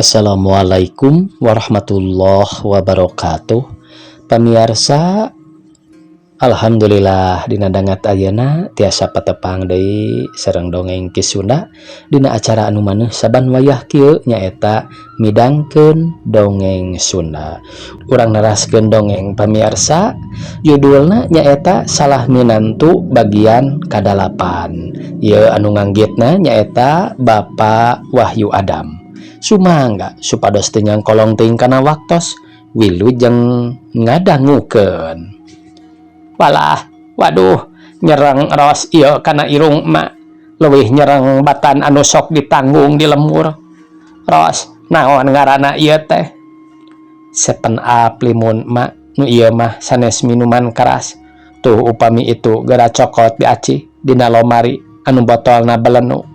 Assalamualaikum warahmatullahi wabarakatuh. Pamirsa, alhamdulillah dina dangat ayeuna tiasa patepang deui sareng dongeng Ki Sunda dina acara anu maneh saban wayah kieu nyaeta midangkeun dongeng Sunda. Urang neraskeun dongeng pamirsa, judulna nyaeta Salah Minantu bagian kadalapan. Ieu anu nganggitna nyaeta Bapak Wahyu Adam. Sumangga supados teu nyangkolong teuing kana waktos wilujeng ngadangukeun. Walah, waduh, nyereng ros ieu kana irung mak, leuwih nyereng batan anu sok ditanggung di lemur. Ros, naon ngaranna ieu teh? 7up limun mak, nu ieu mah sanes minuman keras. Tuh upami itu geura cokot di aci dina lomari anu botolna belenu.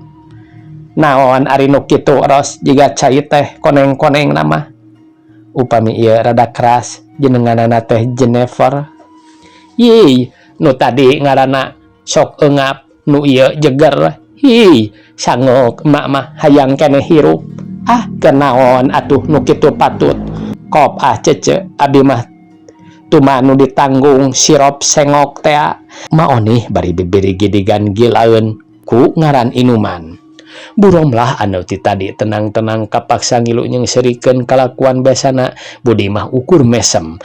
Naon ari nu kitu ros jiga cai teh koneng-koneng nama. Upami ieu rada keras jenenganana teh Jennifer. Yih, nu tadi ngaranna sok eungap, nu ieu jeger. Hi, sangok emak mah hayang keneh hirup. Ah, kenaon atuh nu kitu patut. Kop cece abi mah tuma nu ditanggung sirop sengok teh. Maonih bari bibiri gidigan gilaeun ku ngaran inuman. Buromlah anu ti tadi tenang-tenang kapaksa ngilu nyengserikeun kalakuan biasana budi mah ukur mesem.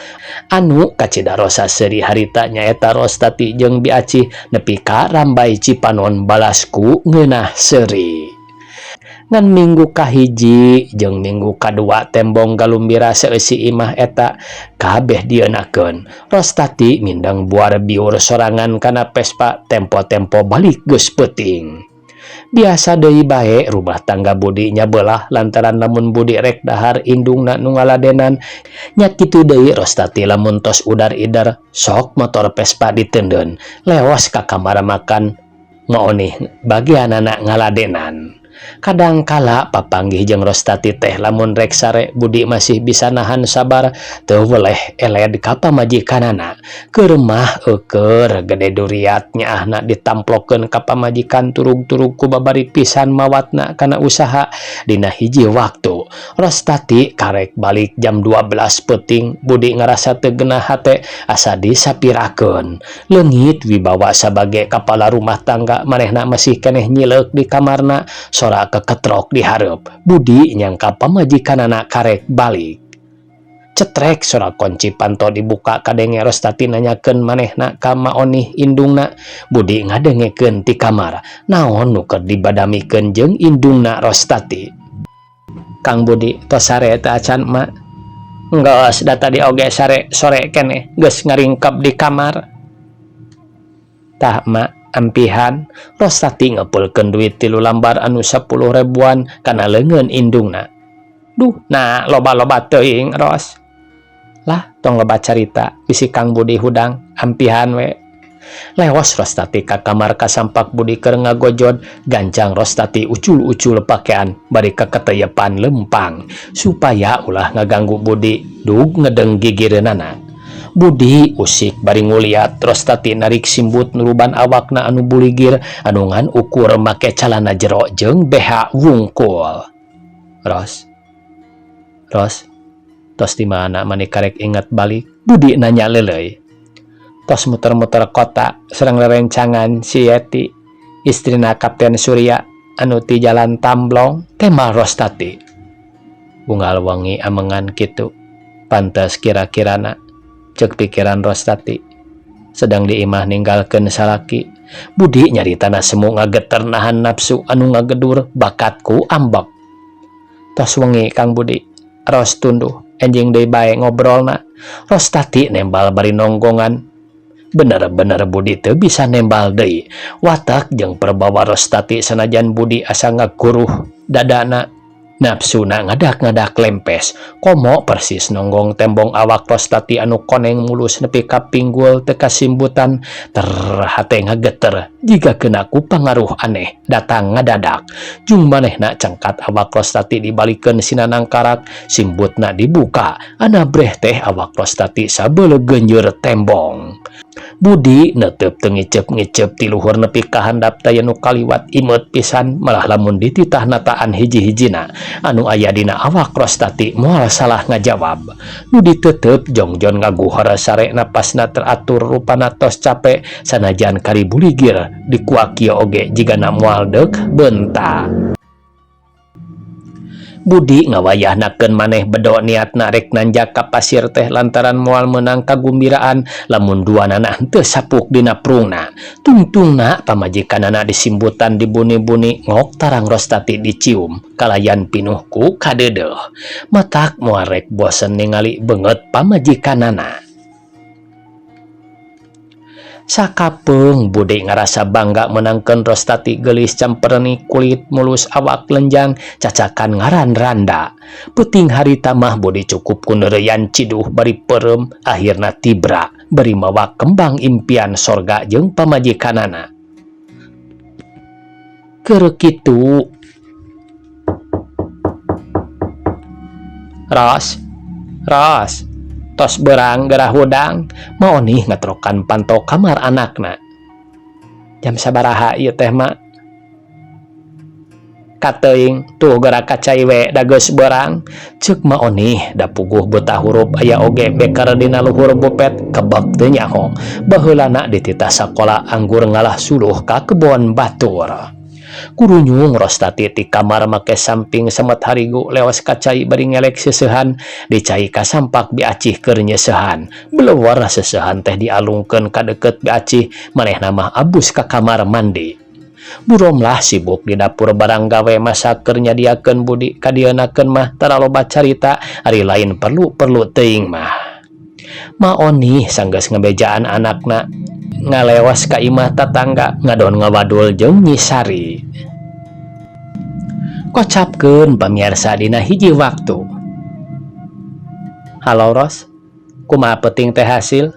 Anu kacida rosa seuri harita nyaeta Rostati jeung Biaci nepi ka Rambai Cipanon balasku ngeunah seuri. Ngan minggu kahiji jeung minggu kadua tembong galumbira seeusi imah eta kabeh dieunakeun. Rostati mindeng buar biur sorangan kana pespa tempo-tempo balik geus peuting. Biasa deui bae rumah tangga Budi nya beulah lantaran lamun Budi rek dahar indungna nu ngaladenan. Nya kitu deui Rostati lamun tos udar-idar sok motor Vespa diteundeun leos ka kamar makan ngaonih bagianana ngaladenan. Kadang kala papanggih jeung Rostati teh lamun rek sare Budi masih bisa nahan sabar teu weleh eled ka pamajikanana. Keur mah eukeur gede duriat nyaahna ditamplokeun ka pamajikan turug-turug ku babari pisan mawatna kana usaha dina hiji waktu. Rostati karek balik jam 12 peuting. Budi ngarasa teu geunah hate asa disapirakeun. Leungit wibawa sabage kepala rumah tangga manehna masih keneh nyileuk di kamarna. Sora keketrok di hareup. Budi nyangka pamajikanana karek balik. Cetrek sora kunci panto dibuka kadenge Rostati nanyakeun manehna ka maonih indungna. Budi ngadengekeun ti kamar. Naon nu keur dibadamikeun jeung indungna Rostati. Kang Budi tos sare teh acan mak. Enggeus da tadi oge sare sore keneh geus ngaringkep di kamar. Tah mak ampihan. Rostati ngepulkeun duit 3 lambar anu 10 ribuan kana leungeun indungna. Duh, nah loba-loba teuing Ros. Lah, tong loba carita bisi Kang Budi hudang ampihan we. Leos Rostati ka kamar kasampak Budi keur ngagojod. Gancang Rostati ucul-ucul pakean bari kaketeyepan lempang supaya ulah ngaganggu Budi dug ngedeng gigireunana. Budi usik bari nguliat Rostati narik simbut nuruban awakna anu buligir anu ngan ukur make calana jero jeung BH wungkul. Ros, tos di mana mani karek inget balik? Budi nanya leuleuy. Tos muter-muter kota sareng rerencangan si Yeti, istrina Kapten Surya anu ti jalan Tamblong, tema Rostati. Bunggal wangi amengan kitu. Pantes kira-kirana cek pikiran Rostati. Sedang diimah ninggalkeun salaki. Budi nyaritana semu ngageter nahan nafsu anu ngagedur bakatku ambek. Tos wengi Kang Budi, Ros tunduh enjing deui bae ngobrolna. Rostati nembal bari nonggongan. Bener-bener Budi teu bisa nembal deui. Watak jeung perbawa Rostati sanajan Budi asa ngakuruh dadana. Nafsuna ngadak-ngadak lempes. Komo persis nonggong tembong awak Rostati anu koneng mulus nepi ka pinggul teu kasimbutan. Terhate ngageter jiga keuna ku pangaruh aneh datang ngadadak. Jung manehna cangkat awak Rostati dibalikeun sinanang karak. Simbutna dibuka. Anabreh teh awak Rostati sabeuleuh genjeur tembong. Budi netep teu ngicep-ngicep ti luhur nepi ka handap taya nu kaliwat imut pisan, malah lamun dititah nataan hiji-hijina anu aya dina awak Rostati moal salah ngajawab. Nu ditetep jongjon ngaguhar sare napasna teratur rupana tos capek sanajan kari buligir dikuak kieu oge jigana moal deuk beunta. Budi ngawayahnakeun maneh bedo niatna rek nanjak ka pasir teh lantaran moal meunang kagumbiraan lamun duanana teu sapuk dina prungna. Tungtungna pamajikanana disimbutan di buni-buni ngok tarang Rostati dicium kalayan pinuh ku kadeudeuh. Matak moal rek bosen ningali beungeut pamajikanana. Sakapeung Budi ngarasa bangga menangkeun Rostati geulis camperni kulit mulus awak lenjang cacakan ngaran Randa. Peuting harita mah Budi cukup ku neureuyan ciduh bari peureum akhirna tibra bari mawa kembang impian sorga jeung pamajikanana. Keur kitu Ros tos berang gerah hudang mau nih ngetrokan pantau kamar anakna. Jam sabaraha ieu teh mak? Kateuing tuh gerak kacai we da geus berang. Ceuk mah onih da puguh buta hurup aya oge beker dina luhur bupet kebek teu nyaho. Baheulana dititah sakola anggur ngalah suluh ka kebon batur. Kurunyung Rostati ti kamar make samping semet harigu leos kacai bari ngelek seusehan dicai ka sampak biacih keur nyeusehan. Belewar seusehan teh dialungkeun ka deukeut biacih manehna mah abus ka kamar mandi. Buromlah sibuk di dapur barang gawe masak keur nyadiakeun Budi kadienakeun mah tara loba carita ari lain perlu teuing mah. Maoni sanggeus ngebejaan anakna ngalewas ka imah tatangga ngadon ngawadul jeung nyisari. Kocapkeun pamirsa dina hiji waktu. Halo Ros, kumaha peuting teh hasil?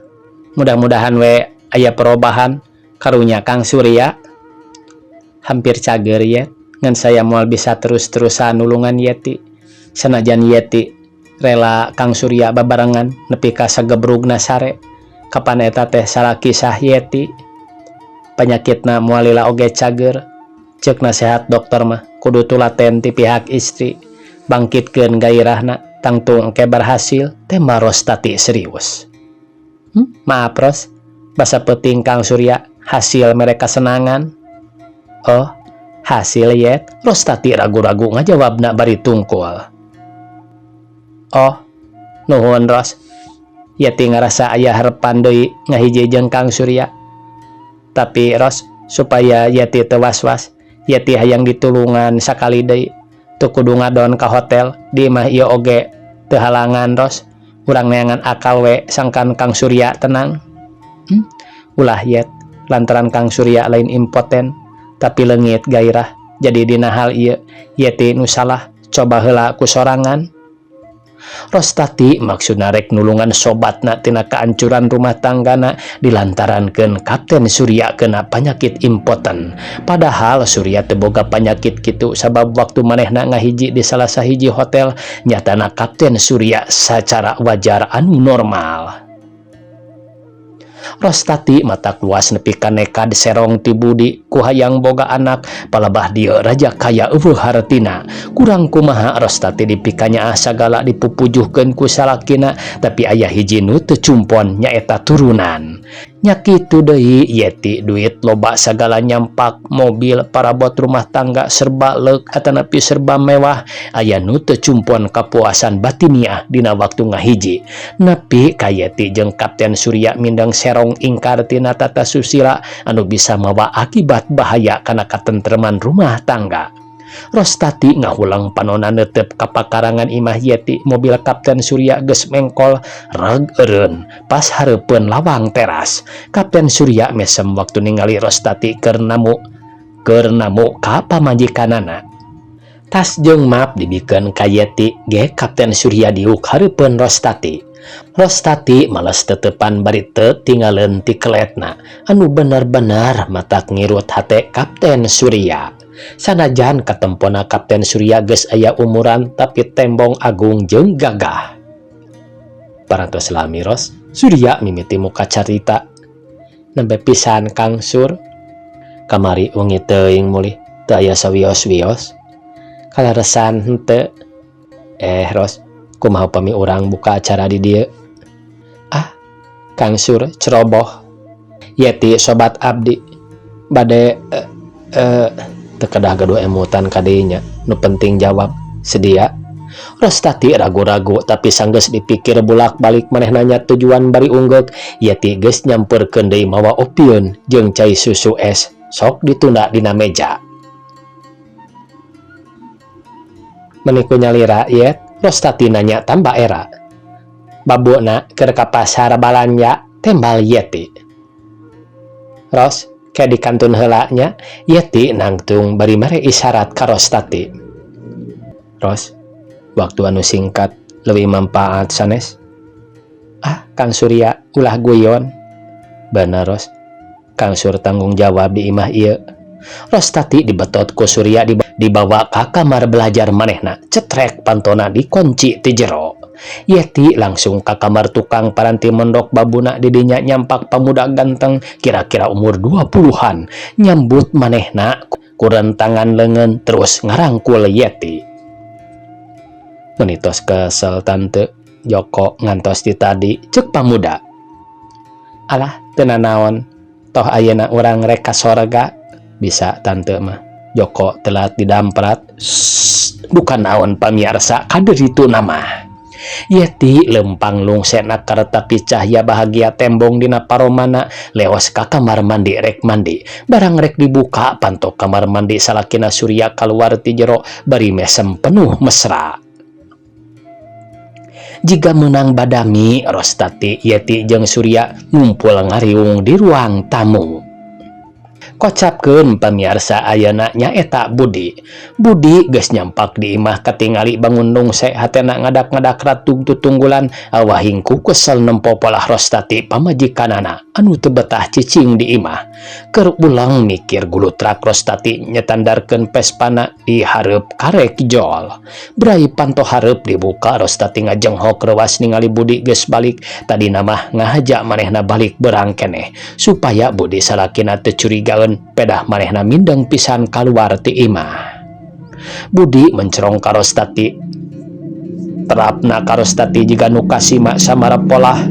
Mudah-mudahan we aya perubahan karunya Kang Surya. Hampir cager ya, ngan saya moal bisa terus-terusan nulungan Yeti. Sanajan Yeti rela Kang Surya babarengan nepi ka sagebrugna sare. Kapan eta teh salah kisah Yeti penyakitna moalila oge cager. Ceuk nasehat dokter mah kudu tulaten ti pihak istri bangkitkeun gairahna tangtung engke berhasil. Tema Rostati serius. Maaf Ros, basa peuting Kang Surya hasil mereka senangan. Oh hasil Yet? Rostati ragu-ragu ngajawabna bari tungkul. Oh nuhun Ros, Yeti ngarasa aya harapan deui ngahiji jeung Kang Surya. Tapi Ros, supaya Yeti teu was-was, Yeti hayang ditulungan sakali deui. Teu kudu ngadon ka hotel, di imah ieu oge teu halangan Ros. Urang neangan akal we sangkan Kang Surya tenang. Ulah Yet, lantaran Kang Surya lain impoten, tapi leungit gairah. Jadi dina hal ieu Yeti nu salah, coba heula ku sorangan. Rostati maksudna rek nulungan sobatna tina kaancuran rumah tanggana dilantarankeun Kapten Surya kena penyakit impoten. Padahal Surya teu boga penyakit kitu sabab waktu manehna ngahiji di salah sahiji hotel nyatana Kapten Surya sacara wajar anu normal. Rostati mata luas nepi ka nekad serong ti Budi ku hayang boga anak palebah dieu raja kaya eueuh hartina. Kurang kumaha Rostati dipikanya sagala dipupujuhkeun ku salakina tapi aya hiji nu teu cumpon nyaeta turunan. Nya kitu deui Yeti duit loba sagala nyampak mobil parabot rumah tangga serba leuk atanapi serba mewah aya nu teu cumpon kapuasan batiniah dina waktu ngahiji. Nepi ka Yeti jeung Kapten Surya mindeng serong ingkar tina tata susila anu bisa mawa akibat bahaya kana katentreman rumah tangga. Rostati ngahulang panonna neuteup ka pakarangan imah Yeti mobil Kapten Surya geus mengkol reg eureun pas hareupeun lawang teras. Kapten Surya mesem waktu ningali Rostati keur namu ka pamajikanana. Tas jeung map dibikeun ka Yeti ge Kapten Surya diuk hareupeun Rostati. Rostati males tetepan bari teu tinggalin ti keletna anu bener-bener matak ngirut hate Kapten Surya. Sanajan katempona Kapten Surya geus aya umuran tapi tembong agung jeung gagah. Parantos lami Ros, Surya mimiti muka carita. nembe pisan Kang Sur. Kamari wengi teuing mulih teu aya sawios-wios. Kalaresan henteu. Ros, kumaha upami urang buka acara di dieu? Ah, Kang Sur ceroboh. Yeti sobat abdi bade teu kedah gaduh emutan kadinya. Nu penting jawab sedia. Rostati ragu-ragu tapi sanggeus dipikir bulak-balik maneh nanya tujuan bari unggek. Yeti geus nyamperkeun deui mawa opieun jeung cai susu es. Sok ditunda dina meja. Meniku nyalira Yet, Rostati nanya tambah era. Babuna keur ka pasar balanja tembal Yeti. Ros, kayak di kantun heula nya, Yeti nangtung bari mere isyarat ka Rostati. Ros, waktu anu singkat leuwih manfaat sanes. Ah, Kang Surya ulah guyon. Bener Ros. Kang Sur tanggung jawab di imah ieu. Rostati dibetot ku Surya dibawa ka kamar belajar manehna. Cetrek pantona dikunci ti jero. Yeti langsung ka kamar tukang paranti mondok babuna di dinya nyampak pemuda ganteng kira-kira umur 20-an nyambut manehna ku rentangan leungeun terus ngarangkul Yeti. Menitos kesel tante Joko ngantos di tadi cek pamuda. Alah teu nanaon toh ayeuna urang rek ka sorga. Bisa tante mah. Joko telat didamprat. Bukan naon pamiarsa kader itu nama. Yeti lempang lungsena kareta cahya bahagia tembong dina paromana leos ka kamar mandi rek mandi. Barang rek dibuka pantok kamar mandi salakina Surya kaluar ti jero bari mesem penuh mesra. Jika menang badami, Rostati, Yeti jeung Surya ngumpul ngariung di ruang tamu. Kocapkeun pamiarsa ayeuna nyaeta Budi. Budi geus nyampak di imah katingali bangun nungse hatena ngadak-ngadak ratug tutunggulan awahingku kesel nempo polah Rostati pamajikanana anu teu betah cicing di imah. Keur ulang mikir gulutrak Rostati nyetandarkeun pespana di hareup karek jol. Brai panto hareup dibuka Rostati ngajenghok rewas ningali Budi geus balik. Tadina mah ngahaja manehna balik berang keneh supaya Budi salakina teu curigaeun pedah manehna mindeng pisan kaluar ti imah. Budi mencerong ka Rostati. Terapna ka Rostati jiga nu kasima samara polah.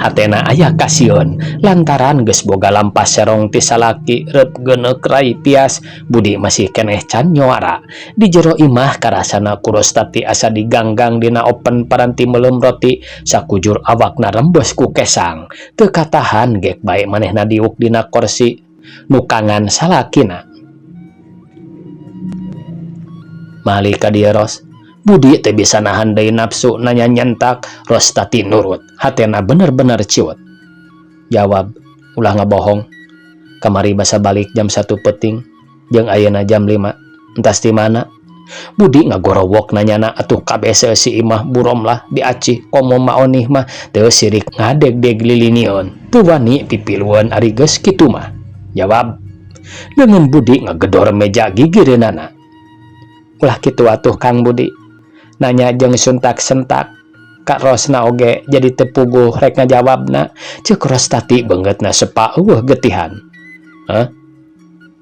Hatena aya kasieun lantaran geus boga lampas serong ti salaki reup geuneuk rai tias. Budi masih keneh can nyoara. Di jero imah karasana ku Rostati asa diganggang dina open paranti meuleum roti sakujur awakna rembes ku kesang. Teu katahan gek bae manehna diuk dina kursi nukangan salakina. Mali ka dieu Ros. Budi teu bisa nahan deui nafsu nanya nyentak. Rostati nurut. Hatena bener-bener ciut. Jawab, ulah ngabohong. Kamari basa balik jam 1 peuting jeung ayeuna jam 5. Entas di mana? Budi ngagorowok nanyana atuh kabese si imah burom lah diacih komo maonih mah teu sirik ngadeg-deg lilinion. Teu wani pipiluan ari geus kitu mah. Jawab, dengan Budi ngegedor meja gigireunana. Ulah kitu atuh Kang Budi. Nanya jeung suntak-sentak. Kak Rosna oge jadi tepuguh rek ngajawabna. Ceuk Rostati beungeutna sepa eueuh getihan. Hah?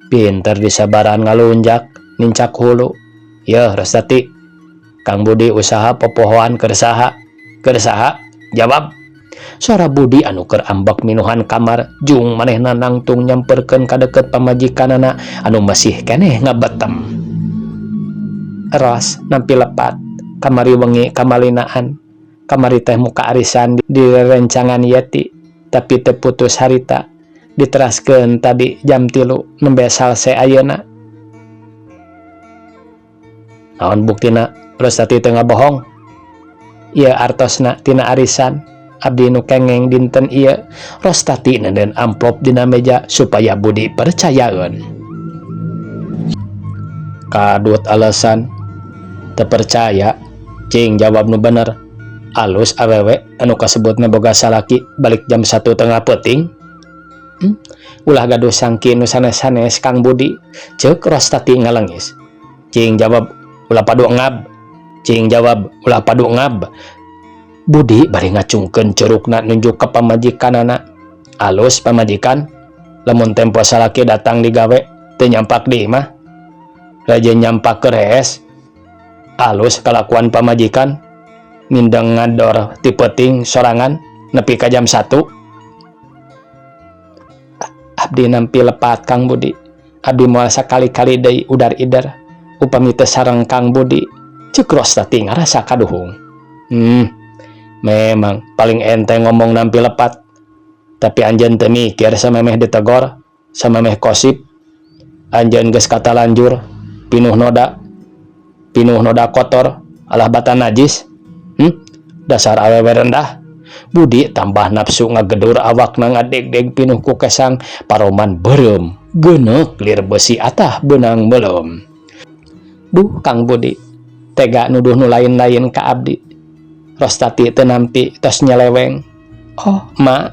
Pinter disabaran ngalunjak, nincak hulu. Yeuh Rostati. Kang Budi usaha popohoan keur saha? Keur saha? Jawab. Suara Budi anu keur ambek minuhan kamar jung manehna nangtung nyamperkeun ka deukeut pamajikanana anu masih keneh ngabetem. Ros nampi lepat kamari wengi kamalinaan. Kamari teh muka arisan di rencangan Yeti tapi teu putus harita. Diteraskeun tadi jam 3 nembe salse ayeuna. Naon buktina Rostati teu ngabohong? Ieu artosna tina arisan. Abdi nu kengeng dinten ieu. Rostati nenden amplop dina meja supaya Budi percayaeun. Kadut alasan teu percaya. Cing jawab nu bener. Alus awewe anu kasebutna boga salaki balik jam 1:30 peuting. Ulah gaduh sangki nu sanes-sanes Kang Budi. Ceuk Rostati ngalengis. Cing jawab ulah padu ngab. Cing jawab ulah padu ngab. Budi bari ngacungkeun curugna nunjuk ka pamajikanana. Alus pamajikan, lamun tempo salaki datang digawe teu nyampak di imah rajin nyampak keres alus kalakuan pamajikan mindeng ngador ti peuting sorangan nepi ka jam 1. Abdi nampi lepat Kang Budi. Abdi moal sakali-kali deui udar-idar upami teu sareng Kang Budi ceuk Rostati ngarasa kaduhung. Memang paling enteng ngomong nampi lepat, tapi anjeun teu mikir samemeh ditegor samemeh kosip. Anjeun geus kata lanjur pinuh noda kotor alah bata najis. Dasar awewe rendah. Budi tambah nafsu ngagedur awakna ngadeg-deg pinuh ku kesang paroman beureum geuneuk lir besi atah beunang belum. Duh Kang Budi tega nuduh nu lain-lain ka abdi. Rostati teu nampi tos nyeleweng. Oh ma,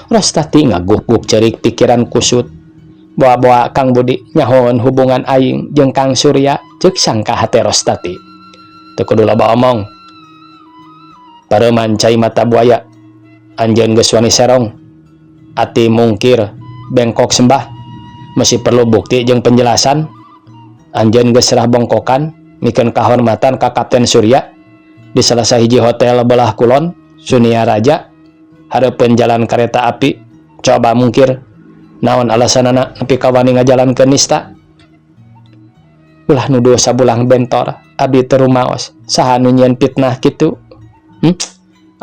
Rostati ngaguk-guk cerik pikiran kusut. Boa-boa Kang Budi nyahoon hubungan aing jeung Kang Surya ceuk sangka hate Rostati. Teu kudu loba omong. Pareuman cai mata buaya. Anjeun geus wani serong. Ati mungkir bengkok sembah. Masih perlu bukti jeung penjelasan. Anjeun geus serah bongkokan mikeun kahormatan ka Kapten Surya di salah sahiji hotel belah kulon Sunia Raja hareupeun jalan kereta api. Coba mungkir naon alasanana nepi ka wani ngajalankeun nista. Ulah nuduh sabulang bentor abdi teu rumaos saha nu nyieun fitnah kitu.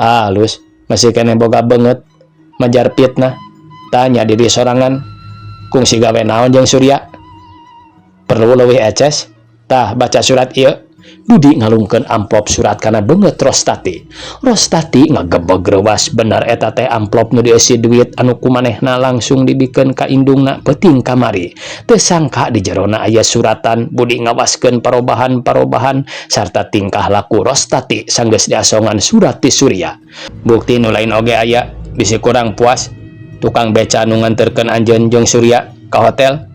Alus masih kene boga beungeut majar fitnah. Tanya diri sorangan kungsi gawe naon jeung Surya. Perlu leuwih eces tah baca surat ieu. Budi ngalungkeun amplop surat kana beungeut Rostati. Rostati ngagebeg reuwas bener eta teh amplop nu dieusi duit anu kumanehna langsung dibikeun ka indungna peuting kamari. Teu sangka di jerona aya suratan. Budi ngawaskeun parobahan-parobahan sarta tingkah laku Rostati sanggeus diasongan surat ti Surya. Bukti nu lain oge aya. Bisi kurang puas tukang beca nu nganterkeun anjeun jeung Surya ka hotel.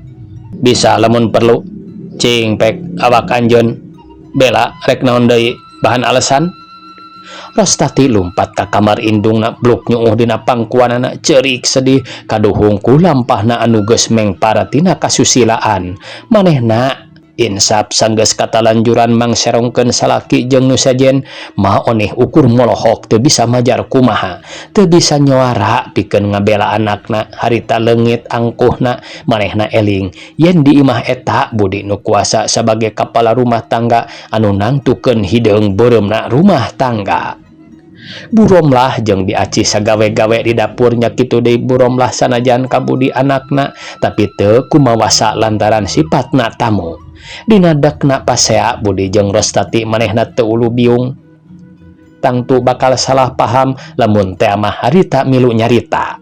Bisa lamun perlu cing pek awak anjeun bela rek naon deui bahan alasan. Rostati lumpat ka kamar indungna bluk nyuuh dina pangkuanana ceurik sedih kaduhung ku lampahna anu geus mengpara tina kasusilaan. Manehna insap sanggeus katalanjuran mangserongkeun salaki jeung nu sejen mah oneh ukur molohok teu bisa majar kumaha, teu bisa nyoara pikeun ngabela anakna. Harita leungit angkuhna manehna eling yen di imah eta Budi nu kuasa sebagai kepala rumah tangga anu nangtukeun hideung beureumna rumah tangga. Buromlah jeung diaci sagawe-gawe di dapurnya kitu deui buromlah sanajan ka Budi anakna tapi teu kumawasa lantaran sifatna tamu. Dina dekna pasea Budi jeung Rostati manehna teu ulu biung. Tangtu bakal salah paham lamun teh mah harita milu nyarita.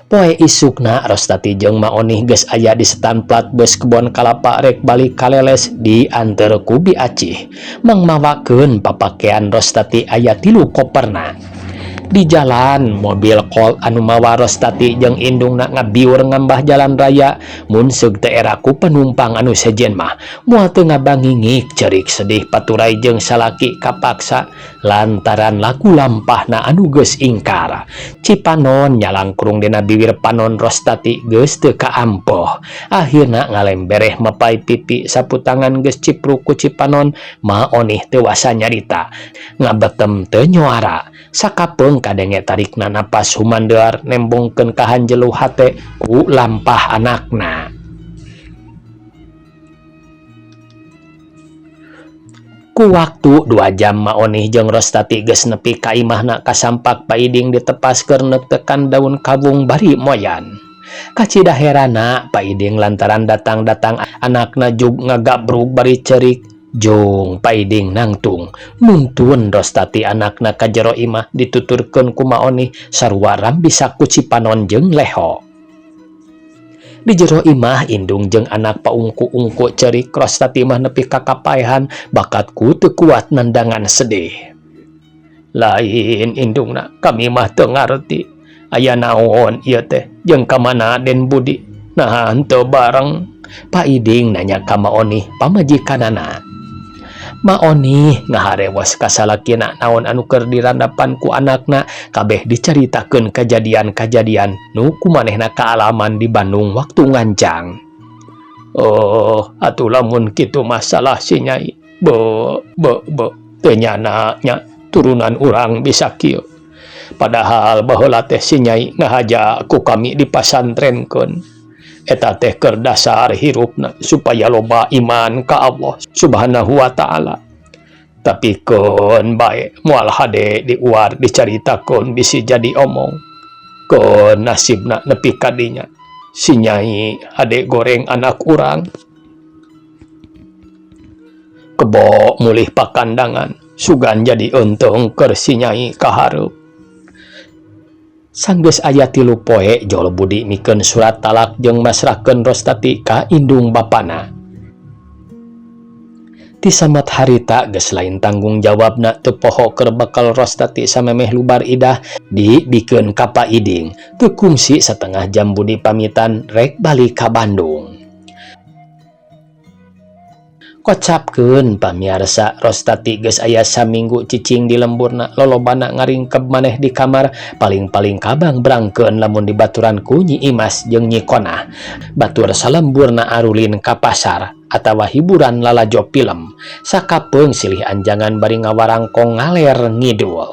Poe isukna Rostati jeung Maonih geus aya di setan plat bus kebon kalapa rek balik kaleles dianteur ku Bi Acih. Mangmawakeun papakean Rostati aya 3 koperna. Di jalan mobil Colt anu mawa Rostati jeung indungna ngabiur ngambah jalan raya. Mun seug teu era ku penumpang anu sejen mah moal teu ngabangingik cerik sedih paturai jeung salaki kapaksa lantaran laku lampahna anu geus ingkar. Cipanon nyalangkrung dina bibir panon Rostati geus teu kaampoh. Akhirna ngalembereh mepai pipi sapu tangan geus cipruk ku Cipanon. Maonih teu wasa nyarita ngabetem teu nyoara. Sakapeung kadenge tarikna napas humandeur nembongkeun ka hanjelu hate ku lampah anakna. Ku waktu 2 jam Maonih jeung Rostati geus nepi ka imahna kasampak Paiding ditepaskeun neuk tekan daun kawung bari moyan. Kacidaherana Paiding lantaran datang-datang anakna jug ngagabrug bari cerik. Jong Paiding nangtung nuntun Rostati anakna ka jero imah dituturkeun ku Maonih sarua rambisa ku Cipanon jeung Leho. Di jero imah indung jeung anak paungku-ungku cerik. Rostati mah nepi ka kapaehan bakatku teu kuat nandangan sedih. Lain indungna kami mah teu ngarti aya naon ieu teh jeung ka mana Den Budi. Nah henteu bareng. Paiding nanya ka Maonih pamajikanana. Maoni ngaharewas ka salakina naon anu keur dirandapan ku anakna kabeh dicaritakeun kajadian-kajadian nu kumanehna kaalaman di Bandung waktu ngancang. Oh, atuh lamun kitu masalah si Nyai. Teu nyana nya turunan urang bisa kieu. Padahal baheula teh si Nyai ngahaja ku kami dipasantrenkeun. Eta teh keur dasar hirupna supaya loba iman ka Allah Subhanahu wa ta'ala. Tapi keun bae moal hade diuar dicaritakeun bisi jadi omong. Keun nasibna nepi ka dinya. Si Nyai hade goreng anak urang. Kebo mulih pakandangan sugan jadi untung keur si Nyai kahareup. Sanggeus aya 3 poe Jol Budi mikeun surat talak jeung masrahkeun Rostati ka indung bapana. Ti samat harita geus lain tanggung jawabna teu poho keur bakal Rostati samemeh lubar idah dibikeun ka Paiding. Teu kungsi setengah jam Budi pamitan rek balik ka Bandung. Kocapkeun pamiarsa Rostati geus aya saminggu cicing di lemburna lolobana ngaringkeb maneh di kamar paling-paling kabang brangkeun lamun dibaturan ku Nyi Imas jeung Nyi Konah. Batur salemburna arulin ka pasar atawa hiburan lalajo film sakapeung silih anjangan bari ngawarangkong ngaler ngidul.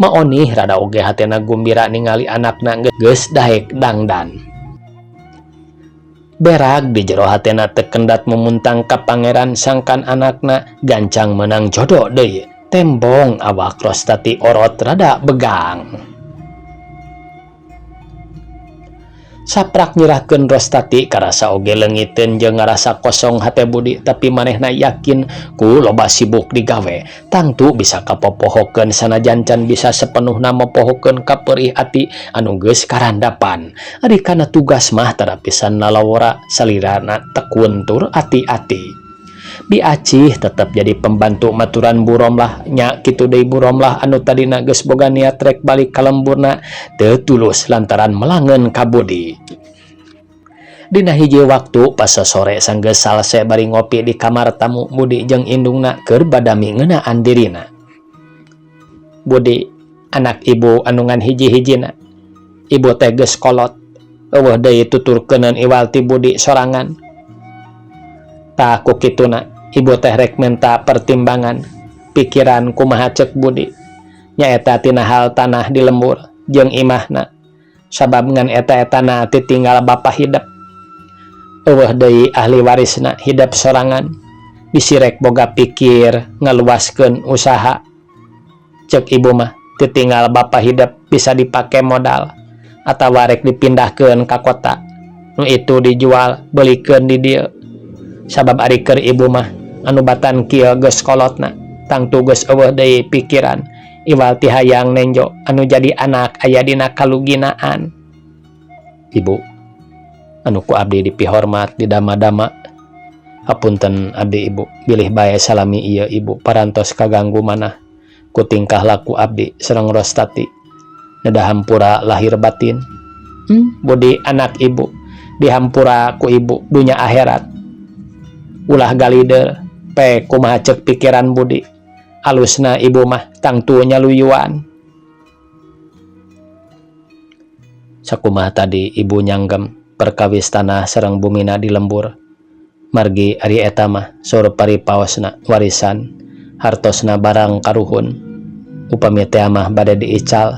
Maoni rada oge hatena gumbira ningali anakna geus daek dangdan. Berak di jero hatena teu kendat memuntang ka pangeran sangkan anakna gancang menang jodoh deui. Tembong awak Rostati orot rada begang. Saprak nyerahkeun Rostati karasa oge leungiteun jeung ngarasa kosong hate Budi tapi manehna yakin ku loba sibuk digawe tangtu bisa kapopohokeun sanajan can bisa sepenuhna mepohokeun ka perih ati anu geus karandapan. Ari kana tugas mah tara pisan lalawora salirana tekun tur ati-ati. Bi Acih tetep jadi pembantu maturan Bu Romlah nya kitu deui Bu Romlah anu tadina geus boga niat rek balik ka lemburna teu tulus lantaran melangeun ka Budi. Dina hiji waktu pas sore sanggeus salse bari ngopi di kamar tamu Budi jeung indungna keur badami ngeunaan dirina. Budi, anak ibu anu ngan hiji-hijina. Ibu teh geus kolot. Eueuh deui tuturkeuneun iwal ti Budi sorangan. Tah ku kituna ibu teh rek minta pertimbangan pikiran kumaha ceuk Budi nyaeta tina hal tanah di lembur jeung imahna sabab ngan eta-etana titinggal bapa hidup. Eueuh deui ahli warisna hidup sorangan bisi rek boga pikir ngaluaskeun usaha. Ceuk ibu mah titinggal bapa hidup bisa dipake modal atawa rek dipindahkeun ka kota nu itu dijual beulikeun di dieu. Sabab ari keur ibu mah anu batan kieu geus kolotna tangtu geus eueuh deui pikiran iwal ti hayang nenjo anu jadi anak aya dina kaluginaan. Ibu anu ku abdi dipihormat didama-dama hapunten abdi ibu bilih bae salami ieu ibu parantos kaganggu manah ku tingkah laku abdi sareng Rostati neda hampura lahir batin. Budi anak ibu dihampura ku ibu dunya akhirat. Ulah galideur pe kumaha ceuk pikiran Budi alusna ibu mah tangtu nyaluyuan. Sakumaha tadi ibu nyanggem perkawis tanah sareng bumina di lembur margi ari eta mah saur paripaosna warisan hartosna barang karuhun upami teh mah bade diical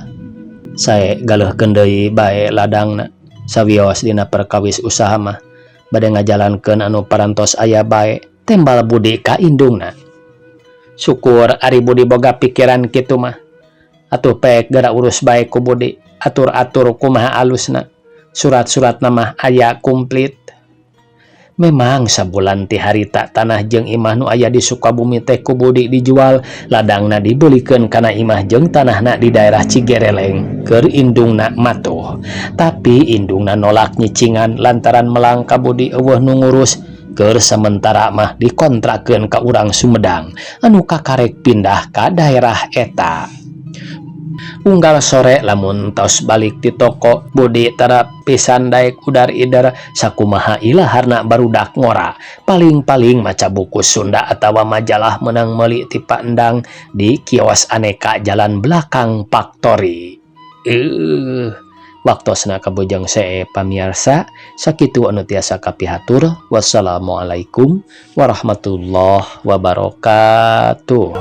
sae galeuhkeun deui bae ladangna sawios dina perkawis usaha mah bade ngajalankeun anu parantos aya bae tembal Budi ka indungna. Syukur ari Budi boga pikiran kitu mah atuh pek gara urus bae ku Budi atur-atur kumaha alusna surat-suratna mah aya komplit. Memang sabulan ti harita tanah jeung imah nu aya di Sukabumi teh ku Budi dijual ladangna dibelikeun kana imah jeung tanahna di daerah Cigereleng keur indungna matuh. Tapi indungna nolak nyicingan lantaran melang ka Budi eueuh nu ngurus keur sementara mah dikontrakeun ka urang Sumedang anu kakarek pindah ka daerah eta. Unggal sore lamun tos balik di toko Budi tara pisan daek udar idar sakumaha ilaharna barudak ngora paling-paling maca buku Sunda atawa majalah menang meuli ti Pandang di kios aneka jalan belakang Factory. Waktosna kabujang see pamiarsa sakitu anu tiasa kapihatur. Wassalamualaikum warahmatullahi wabarakatuh.